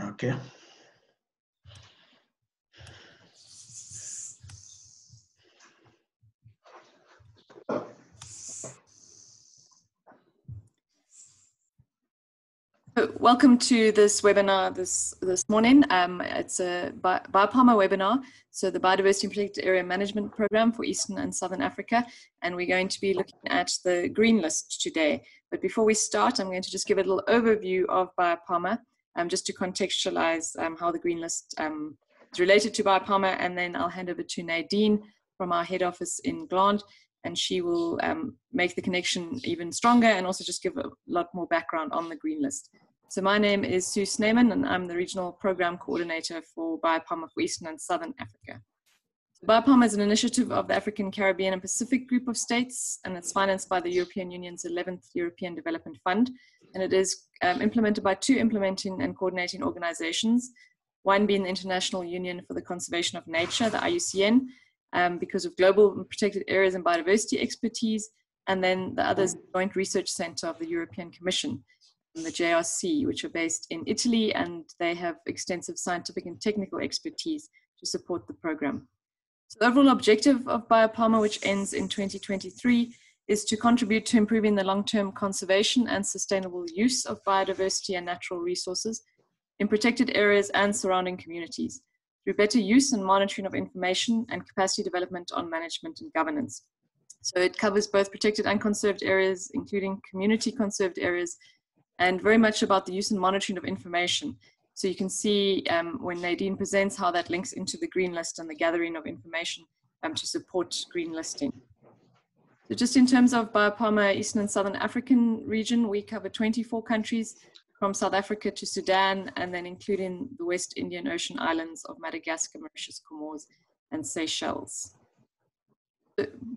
Okay. Welcome to this webinar this morning. It's a BIOPAMA webinar, so the Biodiversity and Protected Area Management Program for Eastern and Southern Africa, and we're going to be looking at the green list today. But before we start, I'm going to just give a little overview of BIOPAMA, just to contextualize how the green list is related to BIOPAMA, and then I'll hand over to Nadine from our head office in Greenland, and she will make the connection even stronger and also just give a lot more background on the green list. So my name is Sue Sneeman, and I'm the Regional Program Coordinator for BIOPAMA for Eastern and Southern Africa. So BIOPAMA is an initiative of the African, Caribbean and Pacific Group of States, and it's financed by the European Union's 11th European Development Fund. And it is implemented by two implementing and coordinating organizations, one being the International Union for the Conservation of Nature, the IUCN, because of global protected areas and biodiversity expertise, and then the other is the Joint Research Center of the European Commission, the JRC, which are based in Italy, and they have extensive scientific and technical expertise to support the program. So the overall objective of BIOPAMA, which ends in 2023, is to contribute to improving the long-term conservation and sustainable use of biodiversity and natural resources in protected areas and surrounding communities, through better use and monitoring of information and capacity development on management and governance. So it covers both protected and conserved areas, including community conserved areas, and very much about the use and monitoring of information. So you can see when Nadine presents how that links into the green list and the gathering of information to support green listing. So just in terms of BIOPAMA Eastern and Southern African region, we cover 24 countries from South Africa to Sudan, and then including the West Indian Ocean islands of Madagascar, Mauritius, Comores, and Seychelles.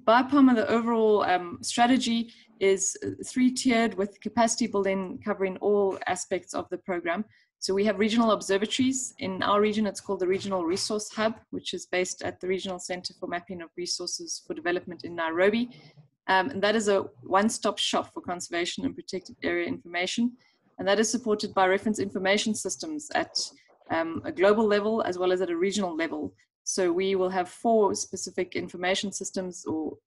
BIOPAMA, the overall strategy is three-tiered with capacity building covering all aspects of the program. So we have regional observatories. In our region, it's called the Regional Resource Hub, which is based at the Regional Center for Mapping of Resources for Development in Nairobi. And that is a one-stop shop for conservation and protected area information. And that is supported by reference information systems at a global level as well as at a regional level. So we will have 4 specific information systems or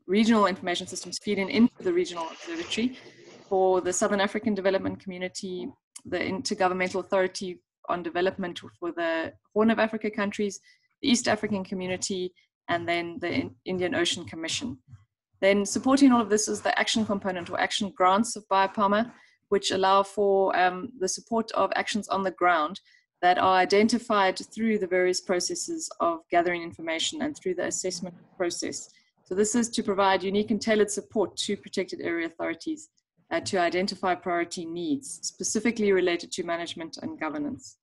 regional information systems feeding into the regional observatory for the Southern African Development Community, the Intergovernmental Authority on Development for the Horn of Africa countries, the East African Community, and then the Indian Ocean Commission. Then supporting all of this is the action component or action grants of BIOPAMA, which allow for the support of actions on the ground that are identified through the various processes of gathering information and through the assessment process. So this is to provide unique and tailored support to protected area authorities to identify priority needs, specifically related to management and governance.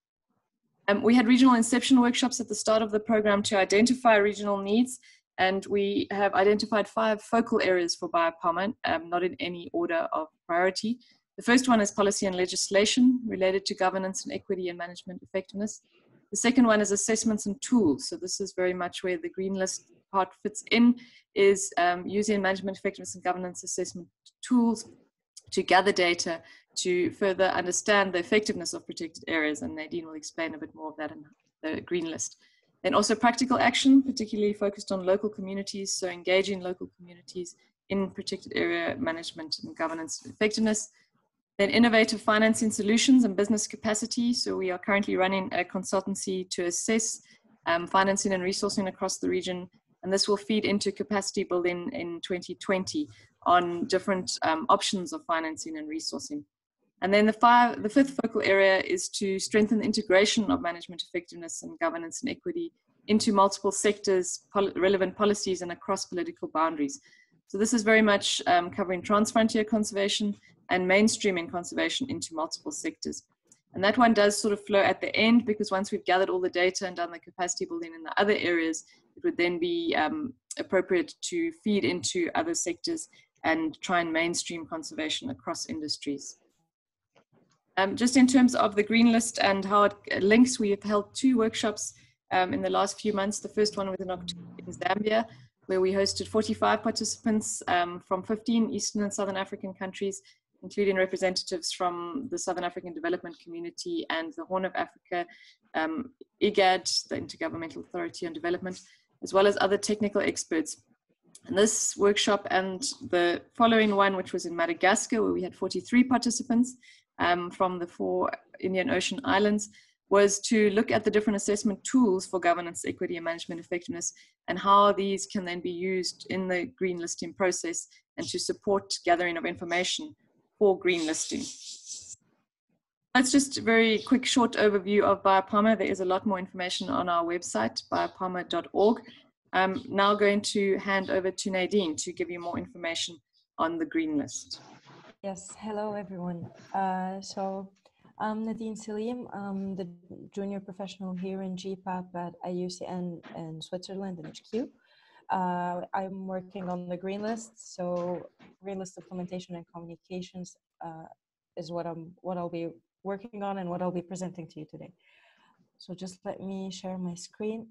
We had regional inception workshops at the start of the program to identify regional needs, and we have identified 5 focal areas for BIOPAMA, not in any order of priority. The first one is policy and legislation related to governance and equity and management effectiveness. The second one is assessments and tools. So this is very much where the green list part fits in, is using management effectiveness and governance assessment tools to gather data to further understand the effectiveness of protected areas. And Nadine will explain a bit more of that in the green list. Then also practical action, particularly focused on local communities. So engaging local communities in protected area management and governance effectiveness. Then innovative financing solutions and business capacity. So we are currently running a consultancy to assess financing and resourcing across the region. And this will feed into capacity building in 2020 on different options of financing and resourcing. And then the fifth focal area is to strengthen the integration of management effectiveness and governance and equity into multiple sectors, relevant policies, and across political boundaries. So this is very much covering transfrontier conservation and mainstreaming conservation into multiple sectors. And that one does sort of flow at the end, because once we've gathered all the data and done the capacity building in the other areas, it would then be appropriate to feed into other sectors and try and mainstream conservation across industries. Just in terms of the green list and how it links, we have held 2 workshops in the last few months. The first one was in October in Zambia, where we hosted 45 participants from 15 Eastern and Southern African countries. including representatives from the Southern African Development Community and the Horn of Africa, IGAD, the Intergovernmental Authority on Development, as well as other technical experts. And this workshop and the following one, which was in Madagascar, where we had 43 participants from the 4 Indian Ocean islands, was to look at the different assessment tools for governance, equity, and management effectiveness, and how these can then be used in the green listing process and to support gathering of information for green listing. That's just a very quick short overview of BIOPAMA. There is a lot more information on our website, biopama.org. I'm now going to hand over to Nadine to give you more information on the green list. Yes, hello everyone. So I'm Nadine Salim. I'm the junior professional here in GPAP at IUCN in Switzerland in HQ. I'm working on the green list. So green list implementation and communications is what I'll be working on and what I'll be presenting to you today. So just let me share my screen.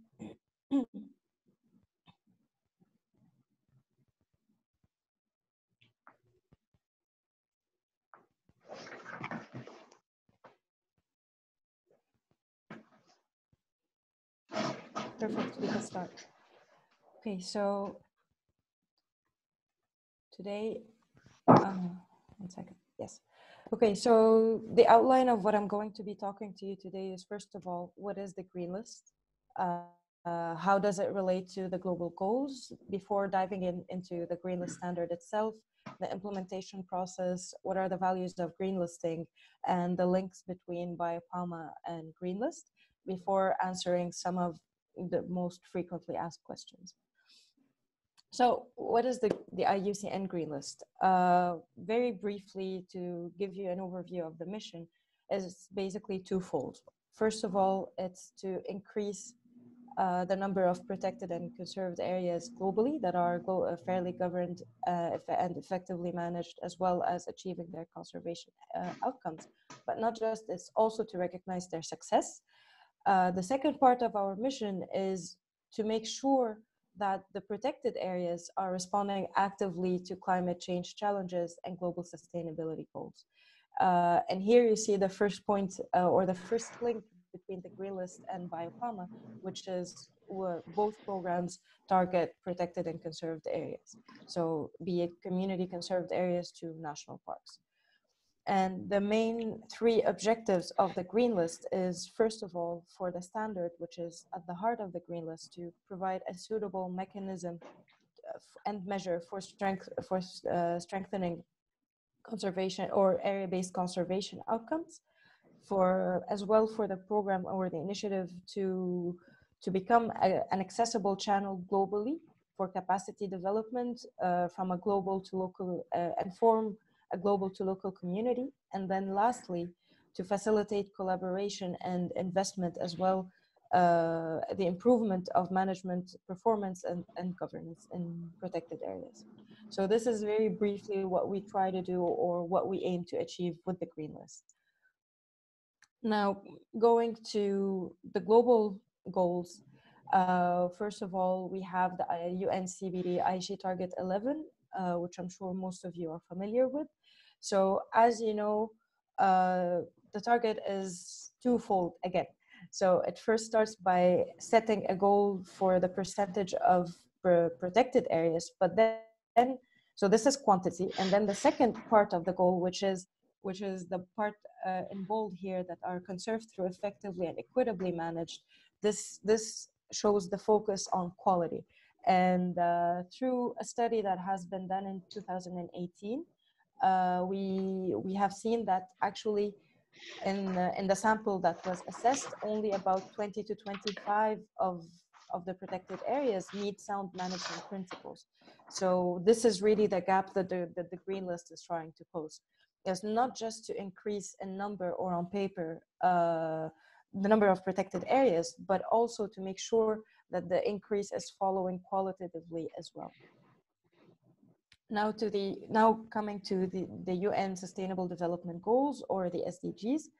Perfect, we can start. Okay, so today, 1 second, yes. Okay, so the outline of what I'm going to be talking to you today is, first of all, what is the green list? How does it relate to the global goals? Before diving into the Greenland Standard itself, the implementation process, what are the values of green listing, and the links between BIOPAMA and green list, before answering some of the most frequently asked questions. So what is the IUCN Green List? Very briefly, to give you an overview of the mission, is basically twofold. First of all, it's to increase the number of protected and conserved areas globally that are fairly governed and effectively managed, as well as achieving their conservation outcomes. But not just, it's also to recognize their success. The second part of our mission is to make sure that the protected areas are responding actively to climate change challenges and global sustainability goals. And here you see the first point or the first link between the green list and BIOPAMA, which is both programs target protected and conserved areas. So be it community conserved areas to national parks. And the main 3 objectives of the green list is, first of all, for the standard, which is at the heart of the green list, to provide a suitable mechanism and measure for strengthening conservation or area-based conservation outcomes, as well for the program or the initiative to become an accessible channel globally for capacity development from a global to local and form a global to local community. And then lastly, to facilitate collaboration and investment, as well the improvement of management performance and governance in protected areas. So this is very briefly what we try to do or what we aim to achieve with the green list. Now, going to the global goals, first of all, we have the UNCBD Aichi Target 11, which I'm sure most of you are familiar with. So as you know, the target is twofold again. So it first starts by setting a goal for the percentage of protected areas, but then, so this is quantity. And then the second part of the goal, which is the part in bold here, that are conserved through effectively and equitably managed. This shows the focus on quality. And through a study that has been done in 2018, we have seen that actually in the sample that was assessed, only about 20 to 25 of the protected areas meet sound management principles. So this is really the gap that the green list is trying to close. It's not just to increase in number or on paper the number of protected areas, but also to make sure that the increase is following qualitatively as well. Now coming to the UN Sustainable Development Goals, or the SDGs.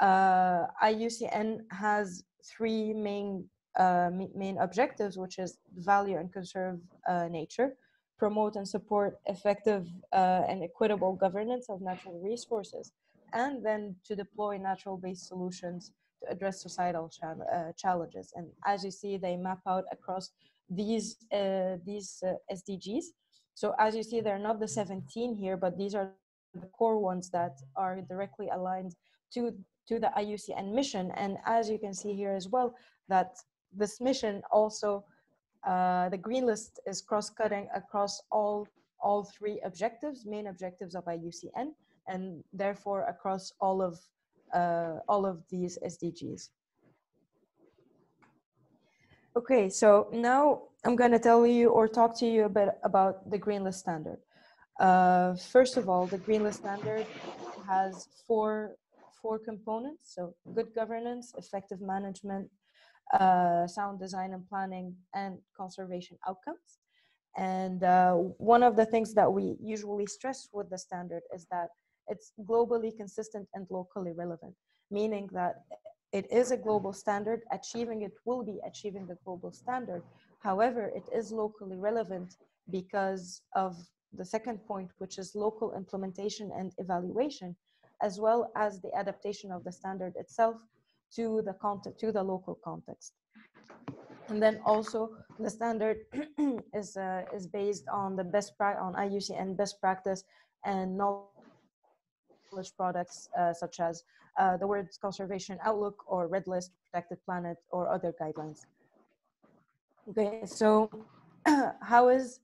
IUCN has 3 main objectives, which is value and conserve nature. promote and support effective and equitable governance of natural resources, and then to deploy natural-based solutions to address societal challenges. And as you see, they map out across these SDGs. So as you see, they're not the 17 here, but these are the core ones that are directly aligned to the IUCN mission. And as you can see here as well, that this mission also, the green list is cross-cutting across all three objectives, main objectives of IUCN, and therefore across all of these SDGs. Okay, so now I'm going to tell you or talk to you a bit about the Greenland Standard. First of all, the Greenland Standard has four components. So good governance, effective management, sound design and planning, and conservation outcomes. And one of the things that we usually stress with the standard is that it's globally consistent and locally relevant, meaning that it is a global standard. Achieving it will be achieving the global standard. However, it is locally relevant because of the second point, which is local implementation and evaluation, as well as the adaptation of the standard itself to the local context. And then also the standard is based on the on IUCN best practice and knowledge products such as the World Conservation Outlook or Red List, Protected Planet, or other guidelines. Okay, so how is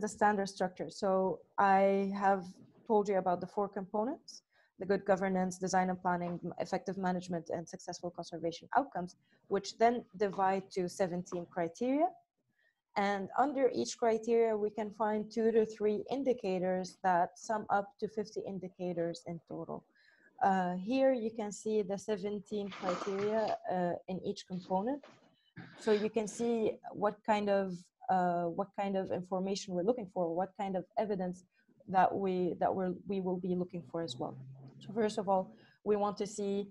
the standard structure? So I have told you about the four components: the good governance, design and planning, effective management, and successful conservation outcomes, which then divide to 17 criteria. And under each criteria, we can find 2 to 3 indicators that sum up to 50 indicators in total. Here you can see the 17 criteria in each component. So you can see what kind of information we're looking for, what kind of evidence that we will be looking for as well. So first of all, we want to see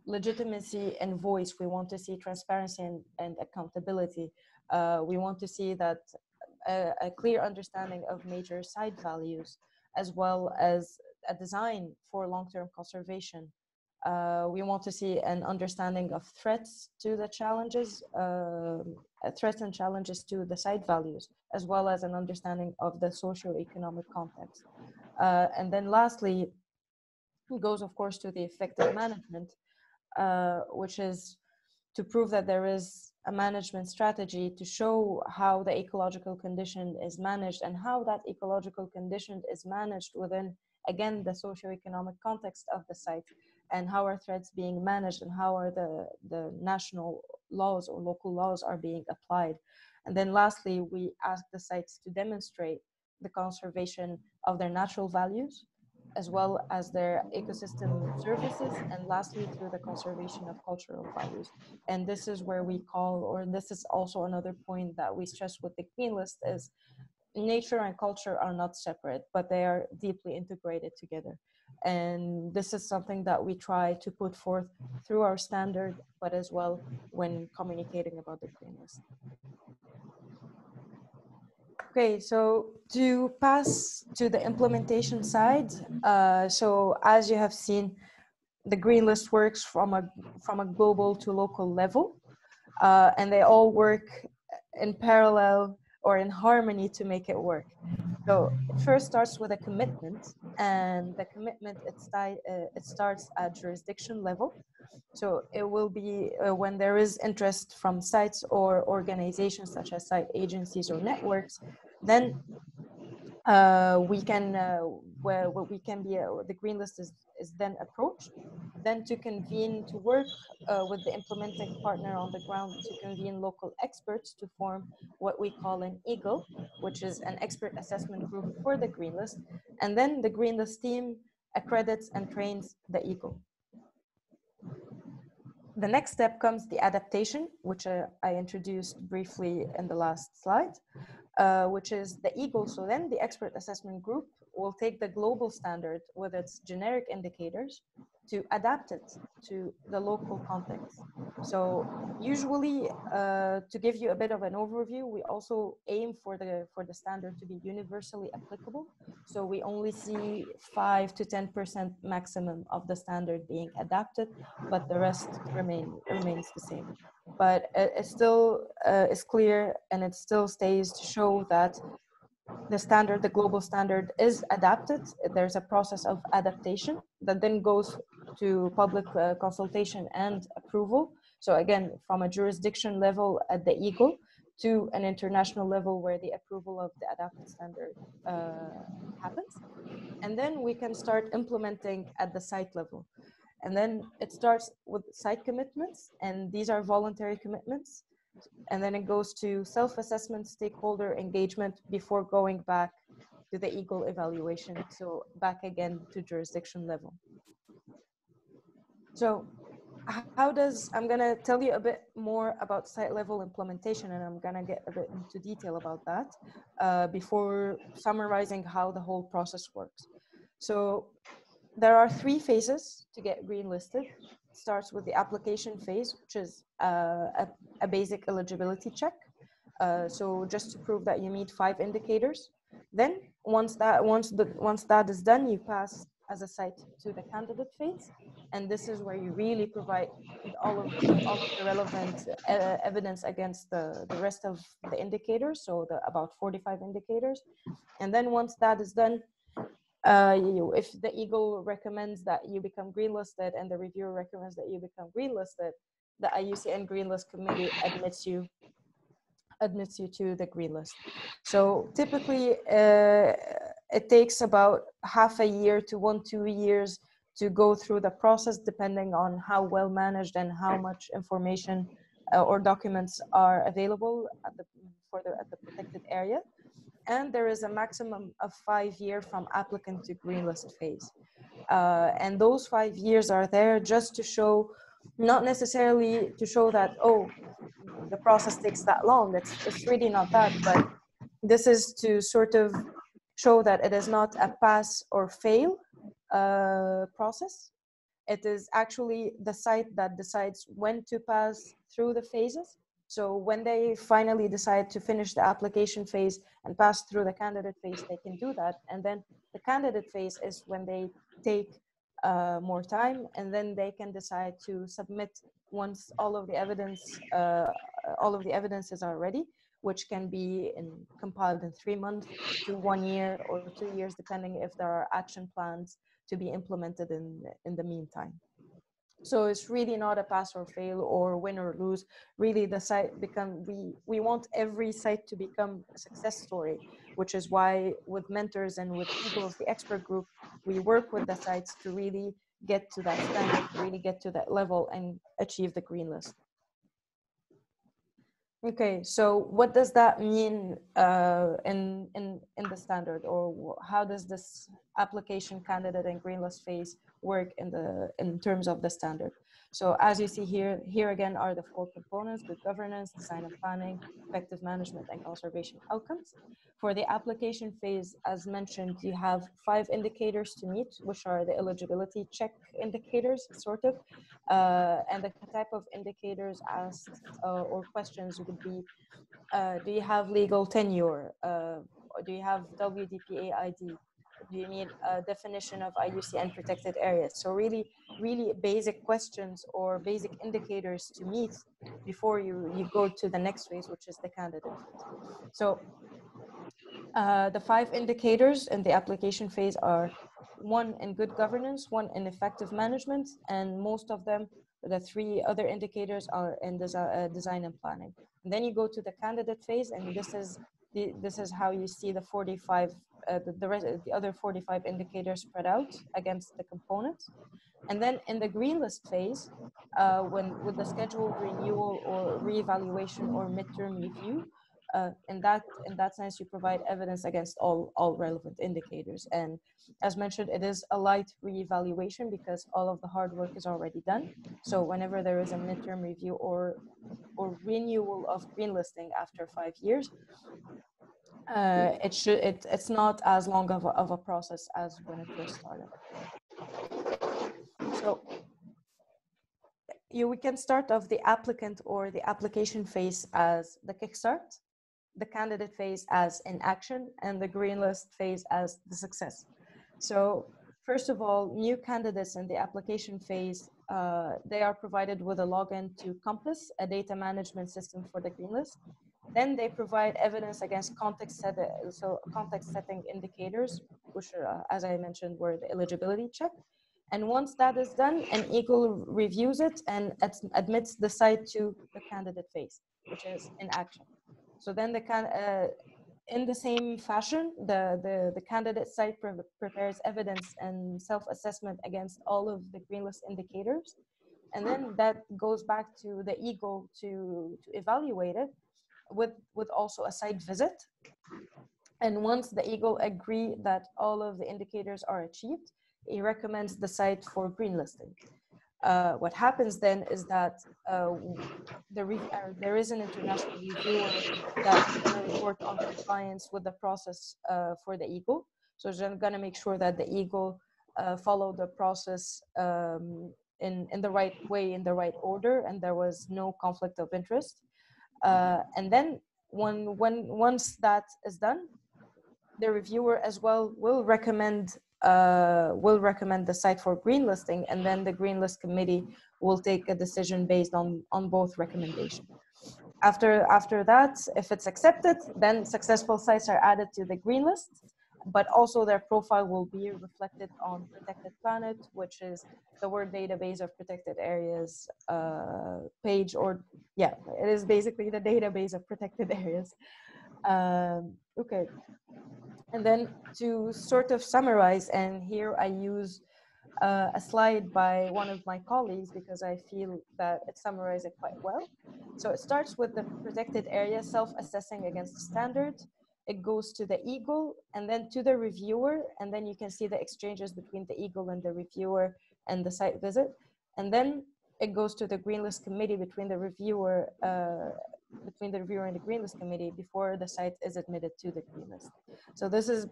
legitimacy and voice. We want to see transparency and accountability. We want to see that a clear understanding of major site values, as well as a design for long-term conservation. We want to see an understanding of threats to the challenges, threats and challenges to the site values, as well as an understanding of the socio-economic context. And then lastly, it goes, of course, to the effective management, which is to prove that there is a management strategy to show how the ecological condition is managed and how that ecological condition is managed within, again, the socio-economic context of the site, and how are threats being managed and how are the national laws or local laws are being applied. And then lastly, we ask the sites to demonstrate the conservation of their natural values, as well as their ecosystem services, and lastly, through the conservation of cultural values. And this is where we call, or this is also another point that we stress with the Green List, is nature and culture are not separate, but they are deeply integrated together. And this is something that we try to put forth through our standard, but as well when communicating about the Green List. Okay, so to pass to the implementation side, so as you have seen, the Green List works from a global to local level, and they all work in parallel or in harmony to make it work. So it first starts with a commitment, and the commitment, it starts at jurisdiction level. So it will be when there is interest from sites or organizations such as site agencies or networks, then we can the Green List is then approached, then to convene, to work with the implementing partner on the ground to convene local experts to form what we call an EAGLE, which is an expert assessment group for the Green List. And then the Green List team accredits and trains the EAGLE. The next step comes the adaptation, which I introduced briefly in the last slide, which is the EAGLE. So then the expert assessment group will take the global standard with its generic indicators, to adapt it to the local context. So usually, to give you a bit of an overview, we also aim for the standard to be universally applicable. So we only see 5 to 10% maximum of the standard being adapted, but the rest remains the same. But it still is clear, and it still stays to show that the standard, the global standard, is adapted. There's a process of adaptation that then goes to public consultation and approval. So again, from a jurisdiction level at the EGLE to an international level where the approval of the adapted standard happens. And then we can start implementing at the site level. And then it starts with site commitments, and these are voluntary commitments. And then it goes to self-assessment, stakeholder engagement before going back to the EGLE evaluation. So back again to jurisdiction level. So I'm gonna tell you a bit more about site level implementation, and I'm gonna get a bit into detail about that before summarizing how the whole process works. So there are 3 phases to get green listed. It starts with the application phase, which is a basic eligibility check. So just to prove that you meet 5 indicators. Then once that is done, you pass as a site to the candidate phase. And this is where you really provide all of the relevant evidence against the rest of the indicators. So about 45 indicators. And then once that is done, if the EGLE recommends that you become greenlisted and the reviewer recommends that you become greenlisted, the IUCN Greenlist Committee admits you to the green list. So typically, it takes about half a year to 1-2 years to go through the process, depending on how well managed and how much information or documents are available at the protected area. And there is a maximum of 5 years from applicant to greenlist phase. And those 5 years are there just to show, not necessarily to show that, oh, the process takes that long. It's really not that, but this is to sort of show that it is not a pass or fail process. It is actually the site that decides when to pass through the phases. So when they finally decide to finish the application phase and pass through the candidate phase, they can do that. And then the candidate phase is when they take more time, and then they can decide to submit once all of the evidences are ready, which can be compiled in 3 months to 1 year or 2 years, depending if there are action plans to be implemented in the meantime. So it's really not a pass or fail or win or lose. Really, the site we want every site to become a success story, which is why with mentors and with EGLE's, the expert group, we work with the sites to really get to that standard, really get to that level and achieve the green list. Okay, so what does that mean in the standard, or how does this application, candidate, and green list phase work in terms of the standard? So as you see here again are the 4 components: good governance, design and planning, effective management, and conservation outcomes. For the application phase, as mentioned, you have 5 indicators to meet, which are the eligibility check indicators, sort of. And the type of indicators asked or questions would be, do you have legal tenure? Or do you have WDPA ID? Do you need a definition of IUCN protected areas? So really basic questions or basic indicators to meet before you go to the next phase, which is the candidate phase. So the 5 indicators in the application phase are 1 in good governance, 1 in effective management, and most of them, the 3 other indicators, are in design and planning. And then you go to the candidate phase, and this is how you see the 45, the other 45 indicators spread out against the components. And then in the green list phase, with the scheduled renewal or reevaluation or midterm review, in that sense, you provide evidence against all relevant indicators. And as mentioned, it is a light reevaluation because all of the hard work is already done. So whenever there is a midterm review or renewal of green listing after 5 years, it's not as long of a process as when it first started. So we can start off the applicant or the application phase as the kickstart, the candidate phase as in action, and the green list phase as the success. So first of all, new candidates in the application phase, they are provided with a login to Compass, a data management system for the green list. Then they provide evidence against context setting indicators, which are, as I mentioned, were the eligibility check. And once that is done, an eagle reviews it and admits the site to the candidate phase, which is in action. So then in the same fashion, the candidate site prepares evidence and self-assessment against all of the green list indicators. And then that goes back to the eagle to evaluate it with also a site visit. And once the eagle agree that all of the indicators are achieved, he recommends the site for green listing. What happens then is that there is an international reviewer that's going to report on compliance with the process for the eagle. So they're going to make sure that the eagle follow the process in the right way, in the right order, and there was no conflict of interest. And then once that is done, the reviewer as well will recommend the site for green listing, and then the green list committee will take a decision based on both recommendations. After that, if it's accepted, then successful sites are added to the green list, but also their profile will be reflected on Protected Planet, which is the World Database of Protected Areas page, or yeah, it is basically the database of protected areas. Okay. And then to sort of summarize, and here I use a slide by one of my colleagues because I feel that it summarizes it quite well. So it starts with the protected area self-assessing against the standard. It goes to the eagle and then to the reviewer. And then you can see the exchanges between the eagle and the reviewer and the site visit. And then it goes to the green list committee between the reviewer and the green list committee before the site is admitted to the green list. So this is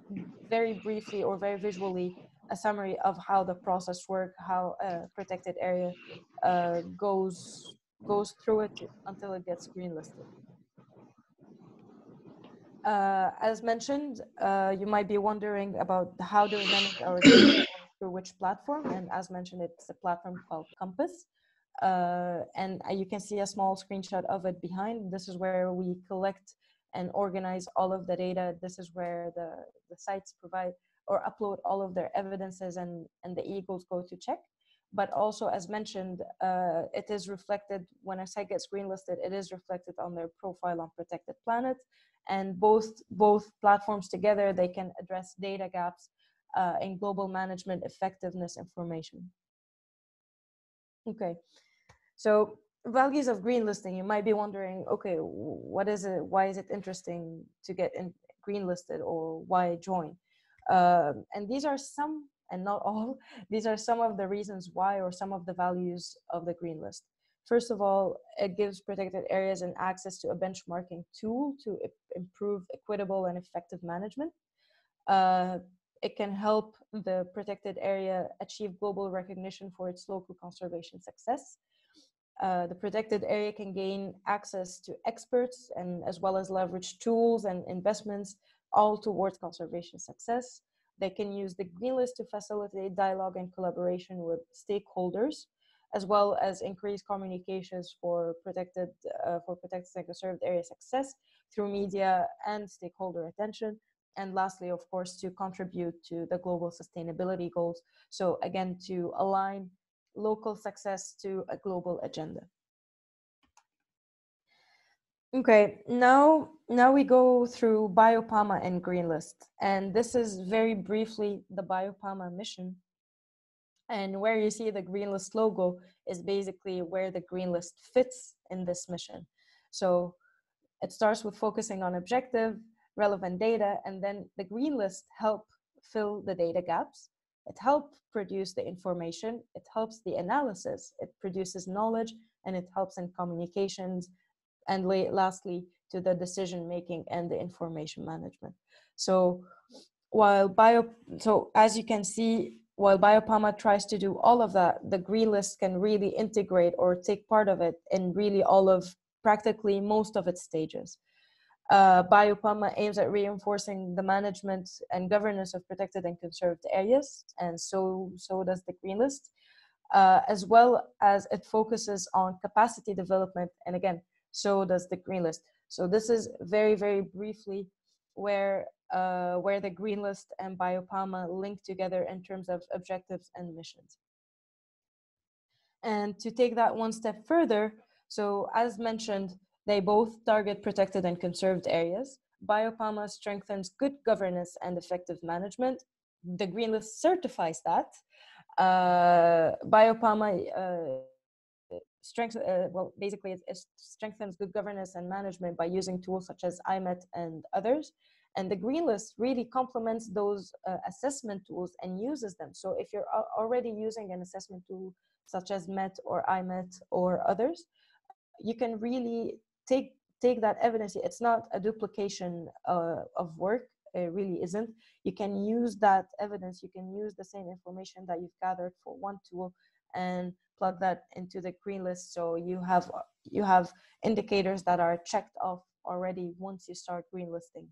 very briefly or very visually a summary of how the process works, how a protected area goes through it until it gets green listed. As mentioned, you might be wondering about how do we manage our data or through which platform, and as mentioned, it's a platform called Compass. And you can see a small screenshot of it behind. This is where we collect and organize all of the data. This is where the sites provide or upload all of their evidences, and the eagles go to check. But also, as mentioned, it is reflected when a site gets greenlisted, it is reflected on their profile on Protected Planet. And both platforms together, they can address data gaps in global management effectiveness information. Okay. So values of green listing, you might be wondering, okay, what is it? Why is it interesting to get green listed, or why join? And these are some, and not all, these are some of the reasons why, or some of the values of the green list. First of all, it gives protected areas an access to a benchmarking tool to improve equitable and effective management. It can help the protected area achieve global recognition for its local conservation success. The protected area can gain access to experts and as well as leverage tools and investments, all towards conservation success. They can use the green list to facilitate dialogue and collaboration with stakeholders, as well as increase communications for protected and conserved area success through media and stakeholder attention. And lastly, of course, to contribute to the global sustainability goals. So again, to align local success to a global agenda. Okay, now we go through BIOPAMA and Green List. And this is very briefly the BIOPAMA mission. And where you see the Green List logo is basically where the Green List fits in this mission. So it starts with focusing on objective, relevant data, and then the Green List help fill the data gaps. It helps produce the information, it helps the analysis, it produces knowledge, and it helps in communications, and lastly, to the decision making and the information management. So as you can see, while BIOPAMA tries to do all of that, the green list can really integrate or take part of it in really all of practically most of its stages. BIOPAMA aims at reinforcing the management and governance of protected and conserved areas, and so does the green list, as well as it focuses on capacity development, and again, so does the green list. So this is very, very briefly where the green list and BIOPAMA link together in terms of objectives and missions. And to take that one step further, so as mentioned, they both target protected and conserved areas. BIOPAMA strengthens good governance and effective management. The green list certifies that. BIOPAMA basically it strengthens good governance and management by using tools such as IMET and others. And the green list really complements those assessment tools and uses them. So if you're already using an assessment tool such as MET or IMET or others, you can really take that evidence. It's not a duplication of work. It really isn't. You can use that evidence. You can use the same information that you've gathered for one tool and plug that into the green list. So you have indicators that are checked off already once you start green listing.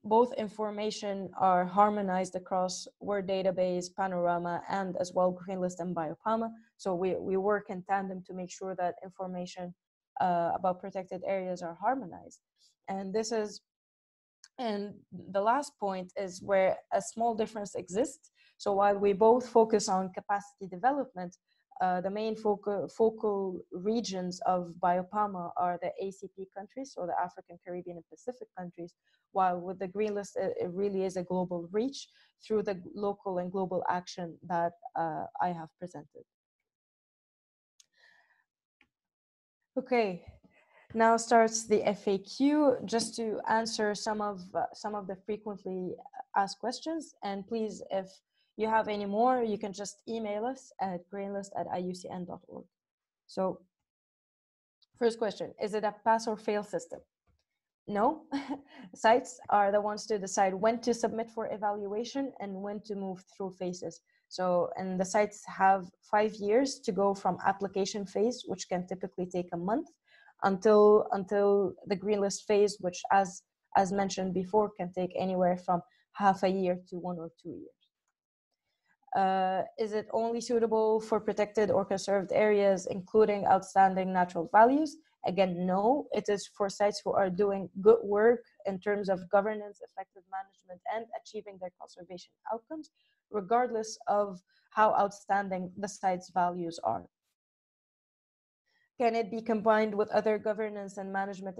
Both information are harmonized across Word database, Panorama, and as well green list and BIOPAMA. So we work in tandem to make sure that information about protected areas are harmonized. And the last point is where a small difference exists. So while we both focus on capacity development, the main focal regions of BIOPAMA are the ACP countries, so the African, Caribbean, and Pacific countries, while with the green list, it really is a global reach through the local and global action that I have presented. Okay, now starts the FAQ, just to answer some of the frequently asked questions. And please, if you have any more, you can just email us at greenlist@iucn.org. So first question, is it a pass or fail system? No, sites are the ones to decide when to submit for evaluation and when to move through phases. So, and the sites have 5 years to go from application phase, which can typically take a month, until the green list phase, which as mentioned before, can take anywhere from half a year to 1 or 2 years. Is it only suitable for protected or conserved areas, including outstanding natural values? Again, no, it is for sites who are doing good work in terms of governance, effective management, and achieving their conservation outcomes, regardless of how outstanding the site's values are. Can it be combined with other governance and management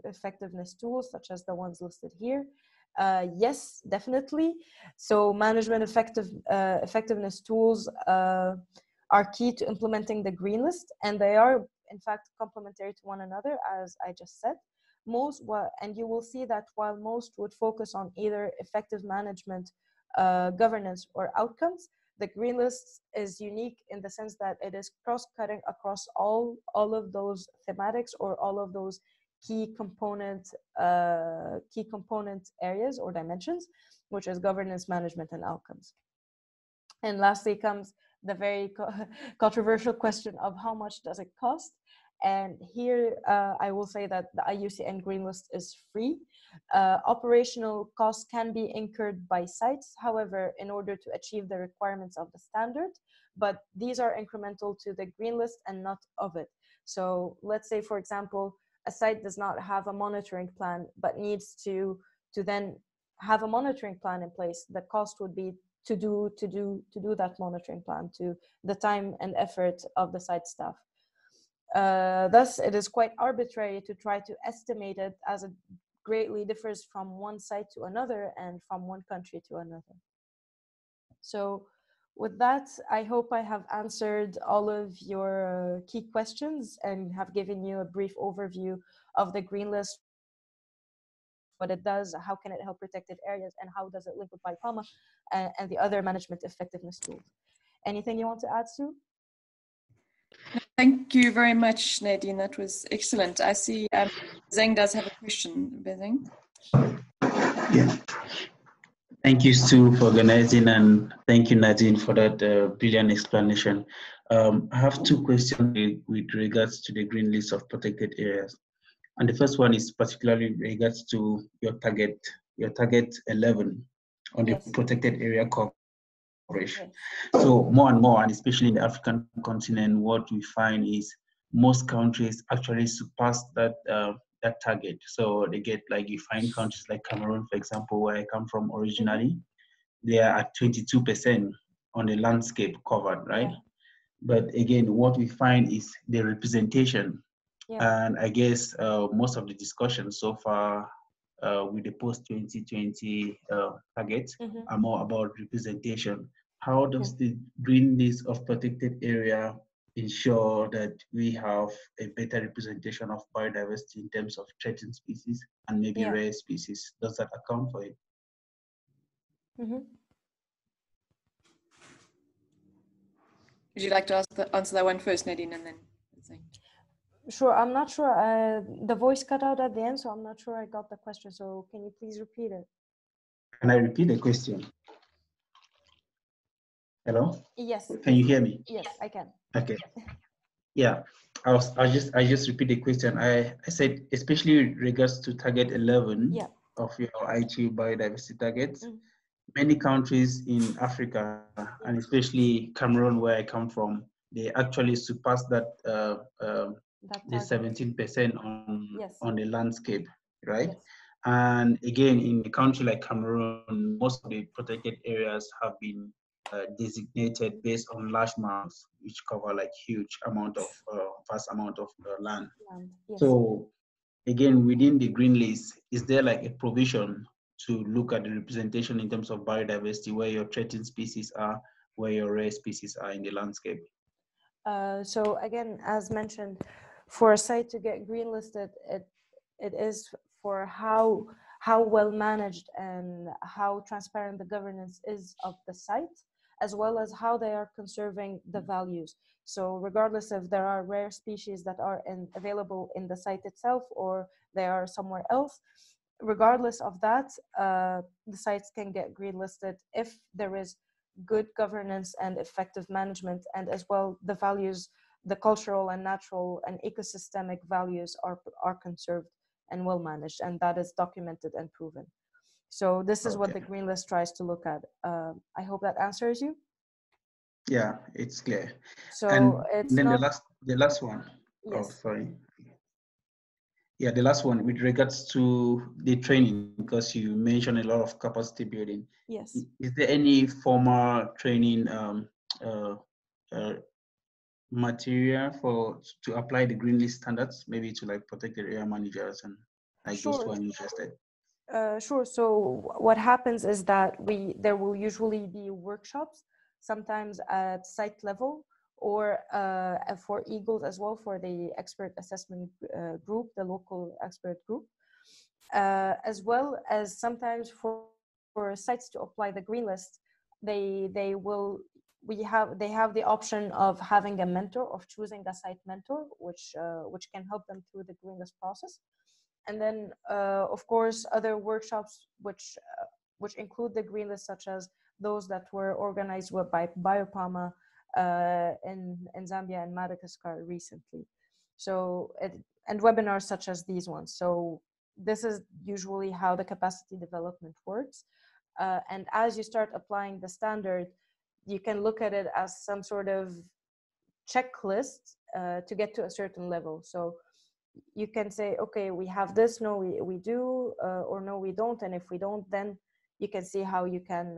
effectiveness tools, such as the ones listed here? Yes, definitely. So management effectiveness tools are key to implementing the green list, and they are in fact complementary to one another, as I just said. And you will see that while most would focus on either effective management, governance, or outcomes, the green list is unique in the sense that it is cross-cutting across all of those thematics or all of those key component areas or dimensions, which is governance, management, and outcomes. And lastly comes the very controversial question of how much does it cost? And here I will say that the IUCN Green List is free. Operational costs can be incurred by sites, however, in order to achieve the requirements of the standard, but these are incremental to the Green List and not of it. So let's say, for example, a site does not have a monitoring plan, but needs to then have a monitoring plan in place. The cost would be to do that monitoring plan, to the time and effort of the site staff. Thus, it is quite arbitrary to try to estimate it, as it greatly differs from one site to another and from one country to another. So with that, I hope I have answered all of your key questions and have given you a brief overview of the Green List, what it does, how can it help protected areas, and how does it link with BIOPAMA and the other management effectiveness tools. Anything you want to add, Sue? Thank you very much, Nadine. That was excellent. I see Zeng does have a question. Zeng? Yeah. Thank you, Stu, for organizing, and thank you, Nadine, for that brilliant explanation. I have two questions with regards to the green list of protected areas. And the first one is particularly regards to your target 11 on the protected area coverage. So more and more, and especially in the African continent, what we find is most countries actually surpass that that target. So they get, like, you find countries like Cameroon, for example, where I come from originally, they are at 22% on the landscape covered, right? But again, what we find is the representation. And I guess most of the discussion so far with the post-2020 targets are more about representation. How does the green list of protected area ensure that we have a better representation of biodiversity in terms of threatened species and maybe rare species? Does that account for it? Would you like to answer that one first, Nadine, and then? Sure, I'm not sure. The voice cut out at the end, so I'm not sure I got the question. So can you please repeat it? Can I repeat the question? Hello? Yes. Can you hear me? Yes, I can. Okay. Yeah, I just repeat the question. I said, especially regards to target 11 of your ITU biodiversity targets, many countries in Africa, and especially Cameroon, where I come from, they actually surpassed that the 17% on the landscape, right? And again, in a country like Cameroon, most of the protected areas have been designated based on large maps, which cover like huge amount of vast amount of land. So again, within the green list, is there like a provision to look at the representation in terms of biodiversity, where your threatened species are, where your rare species are in the landscape? So again, as mentioned, for a site to get green listed, it is for how well managed and how transparent the governance is of the site, as well as how they are conserving the values. So regardless if there are rare species that are available in the site itself or they are somewhere else, regardless of that, the sites can get green listed if there is good governance and effective management, and as well the values, the cultural and natural and ecosystemic values are conserved and well managed, and that is documented and proven. So this is what the green list tries to look at. I hope that answers you. Yeah, it's clear. So and it's then not the last one. Yes. Oh, sorry. Yeah, the last one with regards to the training, because you mentioned a lot of capacity building. Yes. Is there any formal training material to apply the green list standards, maybe to like protected area managers and like those who are interested? Sure. So what happens is that there will usually be workshops, sometimes at site level, or for Eagles as well, for the expert assessment group, the local expert group, as well as sometimes for sites to apply the green list. They have the option of having a mentor, of choosing a site mentor, which can help them through the green list process. And then, of course, other workshops which include the green list, such as those that were organized by BIOPAMA in Zambia and Madagascar recently. So, and webinars such as these ones. So this is usually how the capacity development works. And as you start applying the standard, you can look at it as some sort of checklist to get to a certain level. So you can say, okay, we have this, no, we do, or no, we don't. And if we don't, then you can see how you can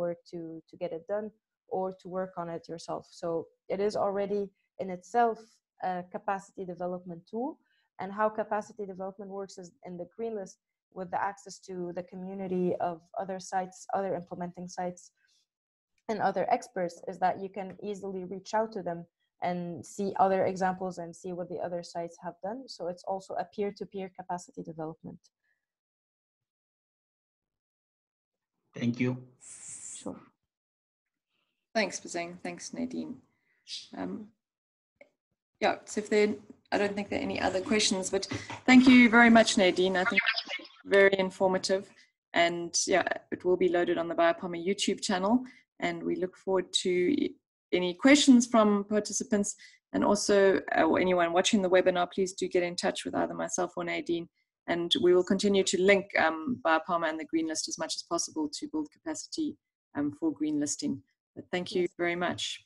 work to get it done, or to work on it yourself. So it is already in itself a capacity development tool. And how capacity development works is in the green list, with the access to the community of other sites, other implementing sites, and other experts, is that you can easily reach out to them and see other examples and see what the other sites have done. So it's also a peer-to-peer capacity development. Thank you. Sure. Thanks, Bazeng. Thanks, Nadine. Yeah, so I don't think there are any other questions, but thank you very much, Nadine. I think very informative. And yeah, it will be loaded on the BIOPAMA YouTube channel. And we look forward to any questions from participants, and also or anyone watching the webinar, please do get in touch with either myself or Nadine, and we will continue to link BIOPAMA and the green list as much as possible to build capacity for green listing. But thank you very much.